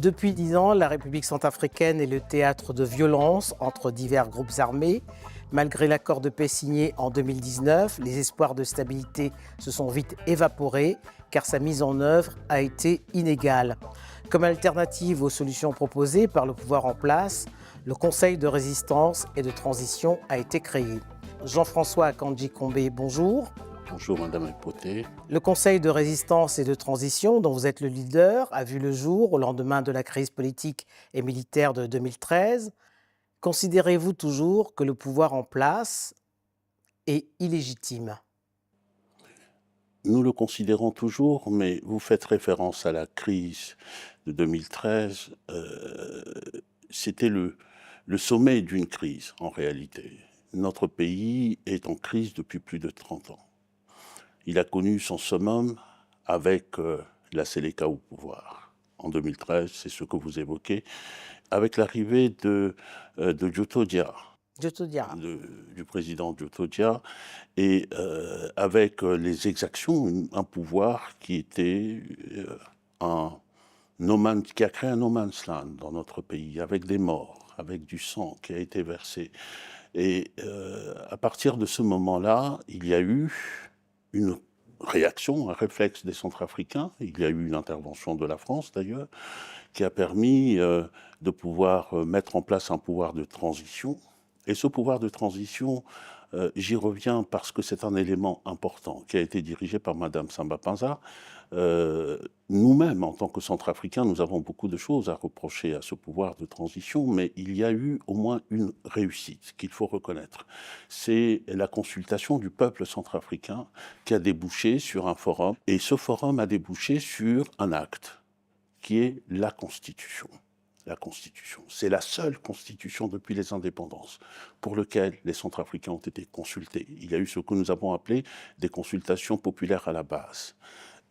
Depuis 10 ans, la République centrafricaine est le théâtre de violences entre divers groupes armés. Malgré l'accord de paix signé en 2019, les espoirs de stabilité se sont vite évaporés car sa mise en œuvre a été inégale. Comme alternative aux solutions proposées par le pouvoir en place, le Conseil de résistance et de transition a été créé. Jean-François Akanji-Kombe, bonjour. Bonjour Madame Epoté. Le Conseil de résistance et de transition, dont vous êtes le leader, a vu le jour au lendemain de la crise politique et militaire de 2013. Considérez-vous toujours que le pouvoir en place est illégitime ? Nous le considérons toujours, mais vous faites référence à la crise de 2013. C'était le sommet d'une crise, en réalité. Notre pays est en crise depuis plus de 30 ans. Il a connu son summum avec la Séléka au pouvoir. En 2013, c'est ce que vous évoquez, avec l'arrivée de Djoto Dia, du président Djoto Dia, et avec les exactions, un pouvoir qui était qui a créé un no man's land dans notre pays, avec des morts, avec du sang qui a été versé. Et à partir de ce moment-là, il y a eu une réaction, un réflexe des Centrafricains. Il y a eu une intervention de la France, d'ailleurs, qui a permis de pouvoir mettre en place un pouvoir de transition. Et ce pouvoir de transition, j'y reviens parce que c'est un élément important qui a été dirigé par Madame Samba Panza. Nous-mêmes, en tant que Centrafricains, nous avons beaucoup de choses à reprocher à ce pouvoir de transition, mais il y a eu au moins une réussite qu'il faut reconnaître. C'est la consultation du peuple centrafricain qui a débouché sur un forum, et ce forum a débouché sur un acte qui est la Constitution. La Constitution. C'est la seule Constitution depuis les indépendances pour laquelle les Centrafricains ont été consultés. Il y a eu ce que nous avons appelé des consultations populaires à la base.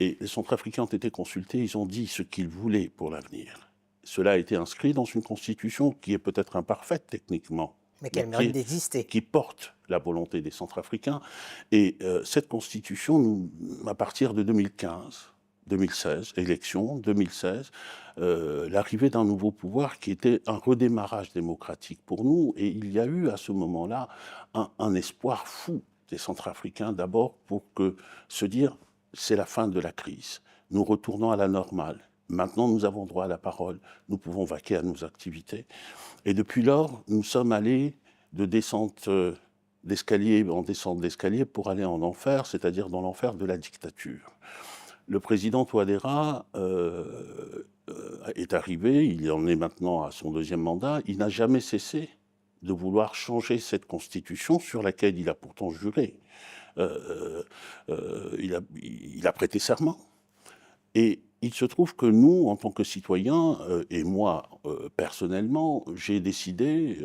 Et les Centrafricains ont été consultés, ils ont dit ce qu'ils voulaient pour l'avenir. Cela a été inscrit dans une Constitution qui est peut-être imparfaite techniquement, mais qu'elle mérite d'exister, qui porte la volonté des Centrafricains. Et cette Constitution, à partir de 2016, élection 2016, l'arrivée d'un nouveau pouvoir qui était un redémarrage démocratique pour nous. Et il y a eu à ce moment-là un espoir fou des Centrafricains, d'abord pour se dire c'est la fin de la crise, nous retournons à la normale. Maintenant, nous avons droit à la parole, nous pouvons vaquer à nos activités. Et depuis lors, nous sommes allés de descente d'escalier en descente d'escalier pour aller en enfer, c'est-à-dire dans l'enfer de la dictature. Le président Touadéra est arrivé, il en est maintenant à son deuxième mandat, il n'a jamais cessé de vouloir changer cette constitution sur laquelle il a pourtant juré. Il a prêté serment. Et il se trouve que nous, en tant que citoyens, et moi personnellement, j'ai décidé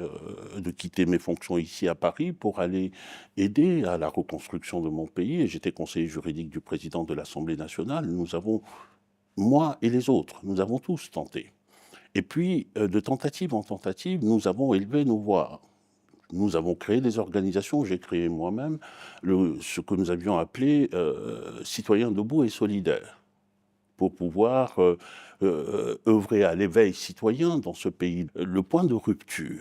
de quitter mes fonctions ici à Paris pour aller aider à la reconstruction de mon pays. Et j'étais conseiller juridique du président de l'Assemblée nationale. Nous avons, moi et les autres, nous avons tous tenté. Et puis, de tentative en tentative, nous avons élevé nos voix. Nous avons créé des organisations, j'ai créé moi-même ce que nous avions appelé Citoyens debout et solidaires, pour pouvoir œuvrer à l'éveil citoyen dans ce pays. Le point de rupture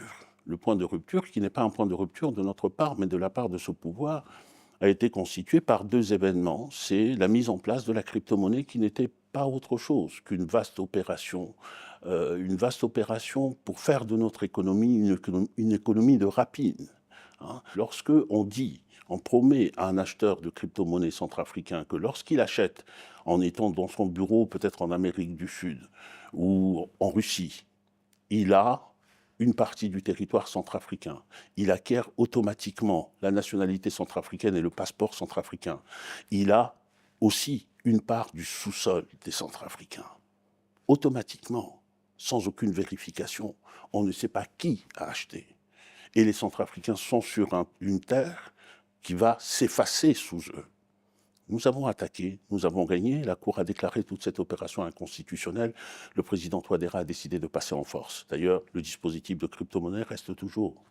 qui n'est pas un point de rupture de notre part, mais de la part de ce pouvoir, a été constitué par deux événements. C'est la mise en place de la crypto-monnaie qui n'était pas autre chose qu'une vaste opération pour faire de notre économie une économie de rapine. Lorsque on promet à un acheteur de crypto-monnaie centrafricain que lorsqu'il achète en étant dans son bureau, peut-être en Amérique du Sud ou en Russie, il a une partie du territoire centrafricain. Il acquiert automatiquement la nationalité centrafricaine et le passeport centrafricain. Il a aussi une part du sous-sol des Centrafricains. Automatiquement, sans aucune vérification, on ne sait pas qui a acheté. Et les Centrafricains sont sur une terre qui va s'effacer sous eux. Nous avons attaqué, nous avons gagné, la Cour a déclaré toute cette opération inconstitutionnelle, le président Touadéra a décidé de passer en force. D'ailleurs, le dispositif de crypto-monnaie reste toujours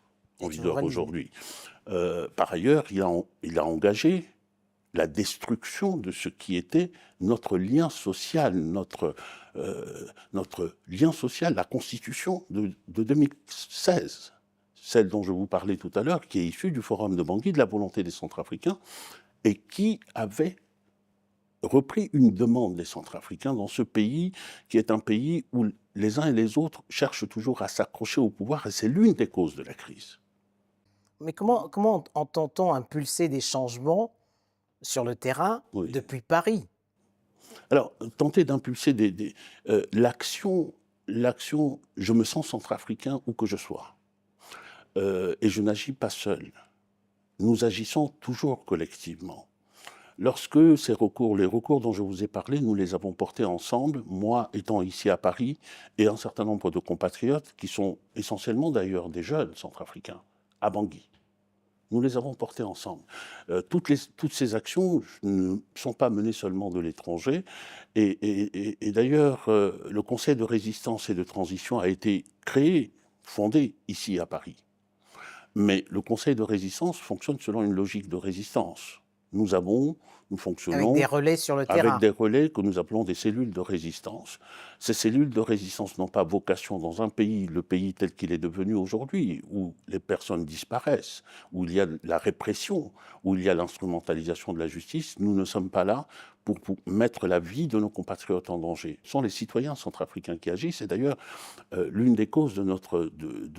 en vigueur aujourd'hui. Par ailleurs, il a engagé la destruction de ce qui était notre lien social, notre lien social, la Constitution de 2016, celle dont je vous parlais tout à l'heure, qui est issue du Forum de Bangui, de la volonté des Centrafricains, et qui avait repris une demande des Centrafricains dans ce pays, qui est un pays où les uns et les autres cherchent toujours à s'accrocher au pouvoir, et c'est l'une des causes de la crise. Mais comment entend-on impulser des changements sur le terrain depuis Paris? Alors, tenter d'impulser l'action, je me sens centrafricain où que je sois. Et je n'agis pas seul. Nous agissons toujours collectivement. Lorsque les recours dont je vous ai parlé, nous les avons portés ensemble, moi étant ici à Paris, et un certain nombre de compatriotes, qui sont essentiellement d'ailleurs des jeunes centrafricains, à Bangui. Nous les avons portés ensemble. Toutes ces actions ne sont pas menées seulement de l'étranger. Et d'ailleurs, le Conseil de résistance et de transition a été créé, fondé ici à Paris. Mais le Conseil de résistance fonctionne selon une logique de résistance. Nous fonctionnons avec des relais sur le terrain. Avec des relais que nous appelons des cellules de résistance. Ces cellules de résistance n'ont pas vocation dans un pays, le pays tel qu'il est devenu aujourd'hui, où les personnes disparaissent, où il y a la répression, où il y a l'instrumentalisation de la justice. Nous ne sommes pas là pour mettre la vie de nos compatriotes en danger. Ce sont les citoyens centrafricains qui agissent. Et d'ailleurs, l'une des causes de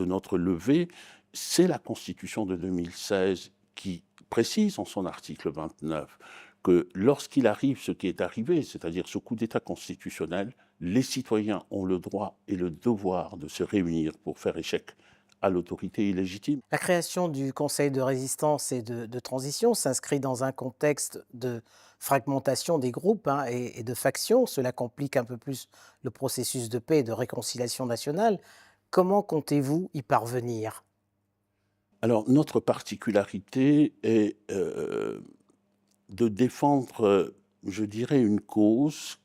notre levée, c'est la Constitution de 2016 qui précise en son article 29 que lorsqu'il arrive ce qui est arrivé, c'est-à-dire ce coup d'État constitutionnel, les citoyens ont le droit et le devoir de se réunir pour faire échec à l'autorité illégitime. La création du Conseil de résistance et de transition s'inscrit dans un contexte de fragmentation des groupes et de factions. Cela complique un peu plus le processus de paix et de réconciliation nationale. Comment comptez-vous y parvenir ? Alors, notre particularité est de défendre, je dirais, une cause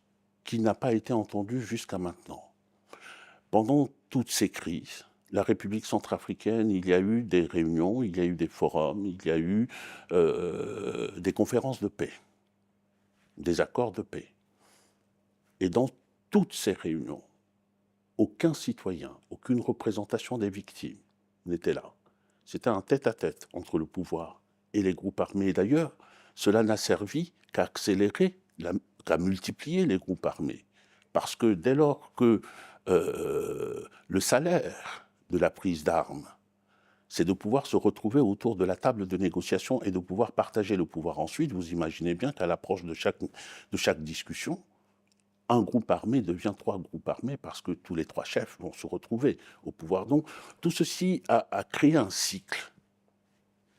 qui n'a pas été entendue jusqu'à maintenant. Pendant toutes ces crises, la République centrafricaine, il y a eu des réunions, il y a eu des forums, il y a eu des conférences de paix, des accords de paix. Et dans toutes ces réunions, aucun citoyen, aucune représentation des victimes n'était là. C'était un tête-à-tête entre le pouvoir et les groupes armés. Et d'ailleurs, cela n'a servi qu'à accélérer, qu'à multiplier les groupes armés. Parce que dès lors que le salaire de la prise d'armes, c'est de pouvoir se retrouver autour de la table de négociation et de pouvoir partager le pouvoir. Ensuite, vous imaginez bien qu'à l'approche de chaque discussion, un groupe armé devient 3 groupes armés parce que tous les 3 chefs vont se retrouver au pouvoir. Donc, tout ceci a créé un cycle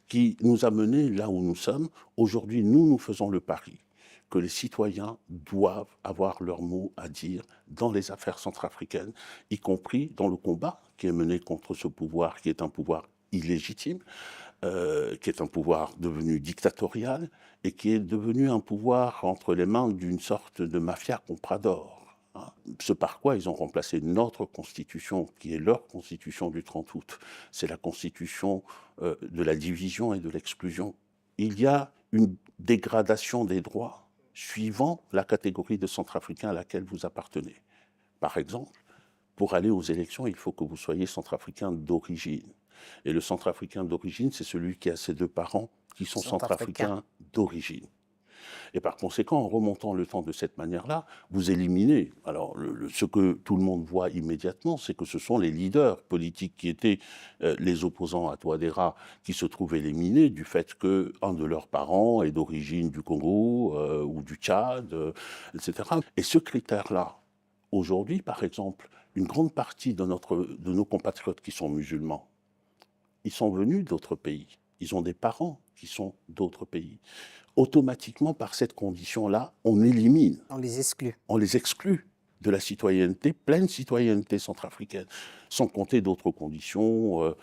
qui nous a menés là où nous sommes. Aujourd'hui, nous faisons le pari que les citoyens doivent avoir leur mot à dire dans les affaires centrafricaines, y compris dans le combat qui est mené contre ce pouvoir, qui est un pouvoir illégitime, qui est un pouvoir devenu dictatorial et qui est devenu un pouvoir entre les mains d'une sorte de mafia comprador. Ce par quoi ils ont remplacé notre constitution, qui est leur constitution du 30 août. C'est la constitution de la division et de l'exclusion. Il y a une dégradation des droits suivant la catégorie de centrafricains à laquelle vous appartenez. Par exemple, pour aller aux élections, il faut que vous soyez centrafricain d'origine. Et le centrafricain d'origine, c'est celui qui a ses 2 parents qui sont centrafricains d'origine. Et par conséquent, en remontant le temps de cette manière-là, vous éliminez. Alors, ce que tout le monde voit immédiatement, c'est que ce sont les leaders politiques qui étaient les opposants à Touadéra qui se trouvent éliminés du fait qu'un de leurs parents est d'origine du Congo ou du Tchad, etc. Et ce critère-là, aujourd'hui, par exemple, une grande partie de nos compatriotes qui sont musulmans, ils sont venus d'autres pays. Ils ont des parents qui sont d'autres pays. Automatiquement, par cette condition-là, on élimine. On les exclut. On les exclut de la citoyenneté, pleine citoyenneté centrafricaine, sans compter d'autres conditions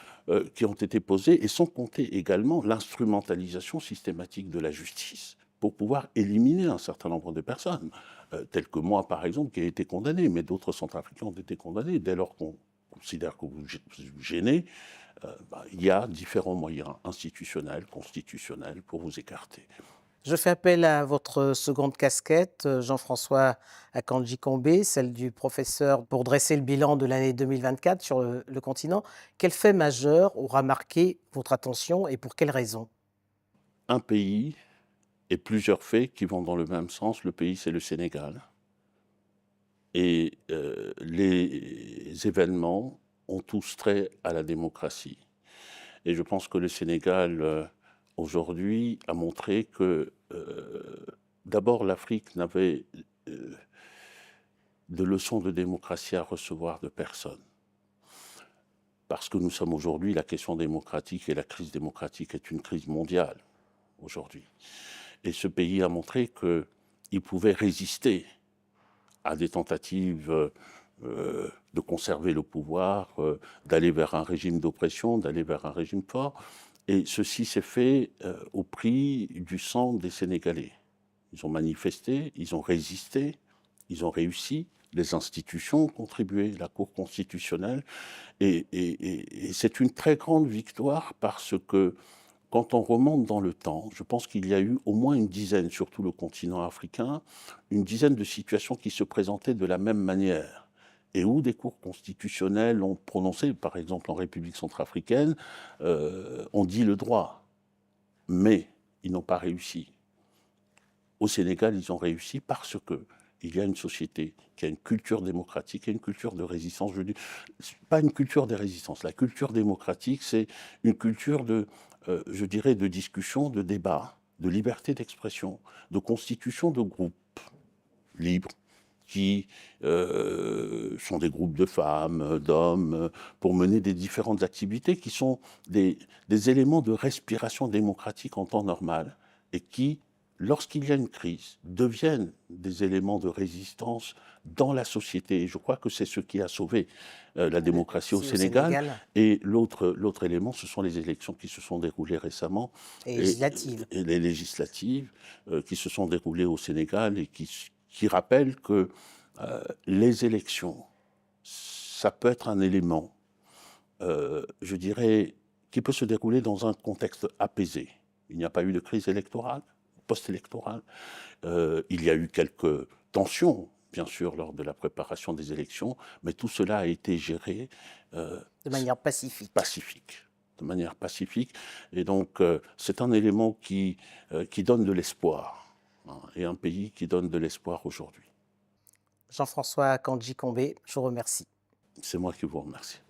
qui ont été posées, et sans compter également l'instrumentalisation systématique de la justice pour pouvoir éliminer un certain nombre de personnes, telles que moi, par exemple, qui ai été condamné, mais d'autres centrafricains ont été condamnés. Dès lors qu'on considère que vous gênez, il y a différents moyens institutionnels, constitutionnels pour vous écarter. Je fais appel à votre seconde casquette, Jean-François Akanji-Combé, celle du professeur, pour dresser le bilan de l'année 2024 sur le continent. Quel fait majeur aura marqué votre attention et pour quelles raisons? Un pays et plusieurs faits qui vont dans le même sens. Le pays, c'est le Sénégal. Et les événements ont tous trait à la démocratie. Et je pense que le Sénégal, aujourd'hui, a montré que, d'abord, l'Afrique n'avait de leçons de démocratie à recevoir de personne. Parce que nous sommes aujourd'hui, la question démocratique et la crise démocratique est une crise mondiale, aujourd'hui. Et ce pays a montré qu'il pouvait résister à des tentatives de conserver le pouvoir, d'aller vers un régime d'oppression, d'aller vers un régime fort. Et ceci s'est fait au prix du sang des Sénégalais. Ils ont manifesté, ils ont résisté, ils ont réussi. Les institutions ont contribué, la Cour constitutionnelle. Et c'est une très grande victoire parce que quand on remonte dans le temps, je pense qu'il y a eu au moins une dizaine, sur tout le continent africain, une dizaine de situations qui se présentaient de la même manière et où des cours constitutionnels ont prononcé, par exemple en République centrafricaine, ont dit le droit. Mais ils n'ont pas réussi. Au Sénégal, ils ont réussi parce qu'il y a une société qui a une culture démocratique et une culture de résistance. Je dis, pas une culture de résistance. La culture démocratique, c'est une culture je dirais, de discussion, de débat, de liberté d'expression, de constitution de groupes libres qui sont des groupes de femmes, d'hommes, pour mener des différentes activités qui sont des éléments de respiration démocratique en temps normal et qui, lorsqu'il y a une crise, deviennent des éléments de résistance dans la société. Et je crois que c'est ce qui a sauvé la démocratie au Sénégal. Et l'autre élément, ce sont les élections qui se sont déroulées récemment. Et législatives. Et les législatives qui se sont déroulées au Sénégal et qui rappellent que les élections, ça peut être un élément, je dirais, qui peut se dérouler dans un contexte apaisé. Il n'y a pas eu de crise électorale, post-électorale. Il y a eu quelques tensions, bien sûr, lors de la préparation des élections, mais tout cela a été géré de manière pacifique. De manière pacifique. Et donc, c'est un élément qui donne de l'espoir, hein, et un pays qui donne de l'espoir aujourd'hui. Jean-François Akanji-Combé, je vous remercie. C'est moi qui vous remercie.